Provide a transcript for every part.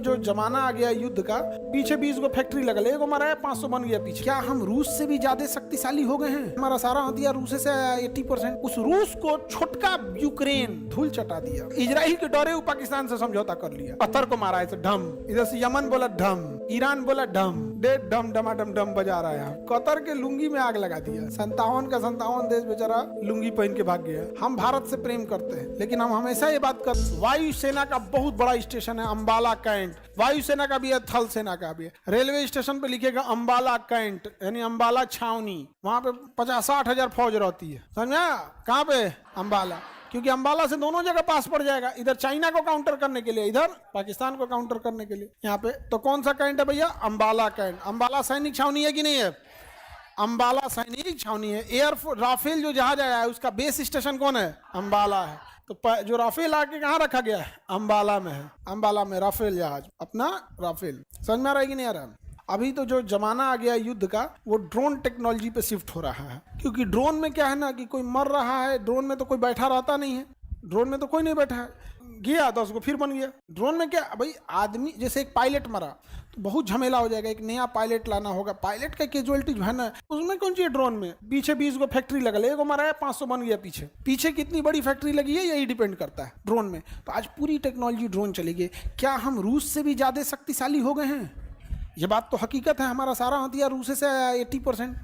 जो जमाना आ गया युद्ध का, पीछे 20 गो फैक्ट्री लगल, एगो मरा 500 बन गया पीछे। क्या हम रूस से भी ज्यादा शक्तिशाली हो गए हैं? हमारा सारा हथियार रूस से आया 80%। उस रूस को छोटका यूक्रेन धूल चटा दिया। इजराइल के डरे वो पाकिस्तान से समझौता कर लिया, कतर को मारा है ढम, इधर से यमन बोला ढम, ईरान बोला ढम, डेढ़ ढम डमाडम ढम बजा रहा है। कतर के लुंगी में आग लगा दिया। 57 का 57 देश बेचारा लुंगी पहन के भाग गया। हम भारत से प्रेम करते हैं, लेकिन हम हमेशा ये बात कर, वायुसेना का बहुत बड़ा स्टेशन है अम्बाला कैंट, वायुसेना का भी है, थल सेना का भी है। रेलवे स्टेशन पे लिखेगा अम्बाला कैंट, यानी अम्बाला छावनी। वहां पे 50-60 हजार फौज रहती है, समझा? कहाँ पे? अम्बाला, क्योंकि अम्बाला से दोनों जगह पास पड़ जाएगा, इधर चाइना को काउंटर करने के लिए, इधर पाकिस्तान को काउंटर करने के लिए। यहाँ पे तो कौन सा कैंट है भैया? अम्बाला कैंट। अम्बाला सैनिक छावनी है कि नहीं है? अम्बाला सैनिक छावनी है। एयरफोर्स राफेल जो जहाज आया है उसका बेस स्टेशन कौन है? अम्बाला है। तो जो राफेल आके कहाँ रखा गया है? अम्बाला में है। अम्बाला में राफेल जहाज, अपना राफेल। समझ में आ रहा है कि नहीं आ रहा? अभी तो जो जमाना आ गया युद्ध का, वो ड्रोन टेक्नोलॉजी पे शिफ्ट हो रहा है। क्योंकि ड्रोन में क्या है ना कि कोई मर रहा है, ड्रोन में तो कोई बैठा रहता नहीं है। ड्रोन में तो कोई नहीं बैठा है, गया 10 को फिर बन गया। ड्रोन में क्या भाई, आदमी जैसे एक पायलट मरा तो बहुत झमेला हो जाएगा, एक नया पायलट लाना होगा। पायलट का कैजुअलिटी जो है ना, उसमें कौन चाहिए? ड्रोन में पीछे 20 गो फैक्ट्री लगल, एगो मरा है 500 बन गया पीछे। पीछे कितनी बड़ी फैक्ट्री लगी है यही डिपेंड करता है ड्रोन में। तो आज पूरी टेक्नोलॉजी ड्रोन चली गई। क्या हम रूस से भी ज्यादा शक्तिशाली हो गए हैं? ये बात तो हकीकत है। हमारा सारा हथियार रूस से आया 80%।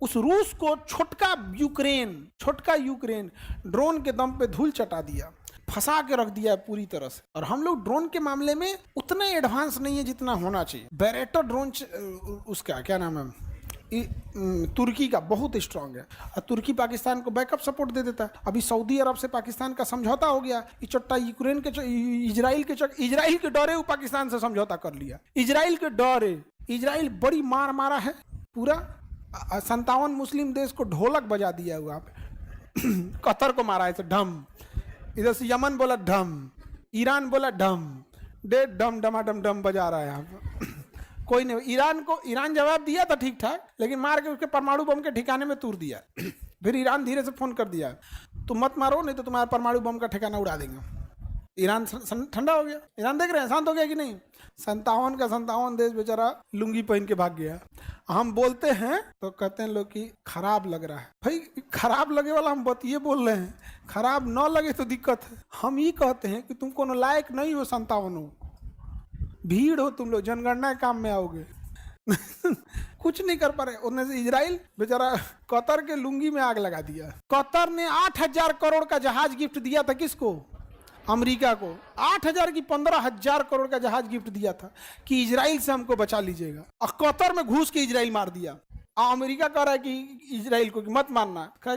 उस रूस को छोटका यूक्रेन ड्रोन के दम पे धूल चटा दिया, फंसा के रख दिया है पूरी तरह से। और हम लोग ड्रोन के मामले में उतने एडवांस नहीं है जितना होना चाहिए। बैरेक्टर ड्रोन उसका क्या नाम है, तुर्की का बहुत स्ट्रांग है, और तुर्की पाकिस्तान को बैकअप सपोर्ट दे देता है। अभी सऊदी अरब से पाकिस्तान का समझौता हो गया, चट्टा यूक्रेन के इजराइल के डरे वो पाकिस्तान से समझौता कर लिया। इजराइल के डरे, इजराइल बड़ी मार मारा है, पूरा 57 मुस्लिम देश को ढोलक बजा दिया हुआ। कतर को मारा है ढम, इधर से यमन बोला ढम, ईरान बोला ढम, डेढ़ ढम डमाडम ढम बजा रहा है यहाँ पर। कोई नहीं, ईरान जवाब दिया था ठीक ठाक, लेकिन मार के उसके परमाणु बम के ठिकाने में तूर दिया। फिर ईरान धीरे से फोन कर दिया, तुम मत मारो नहीं तो तुम्हारा परमाणु बम का ठिकाना उड़ा देंगे। ईरान ठंडा हो गया। ईरान देख रहे हैं शांत हो गया कि नहीं? 57 का 57 देश बेचारा लुंगी पहन के भाग गया। हम बोलते हैं तो कहते हैं लोग कि खराब लग रहा है। भाई खराब लगे वाला हम बतिए बोल रहे हैं, खराब न लगे तो दिक्कत है। हम ये कहते हैं कि तुम कोनो लायक नहीं हो, 57 हो, भीड़ हो तुम लोग, जनगणना के काम में आओगे। कुछ नहीं कर पा रहे। उनमें से इजराइल बेचारा कतर के लुंगी में आग लगा दिया। कतर ने 8000 करोड़ का जहाज गिफ्ट दिया था किसको? अमेरिका को। 8000 की 15,000 करोड़ का जहाज गिफ्ट दिया था कि इजराइल से हमको बचा लीजिएगा। और कतर में घुस के इजराइल मार दिया। अमेरिका कह रहा है कि इजराइल को कि मत मारना, कह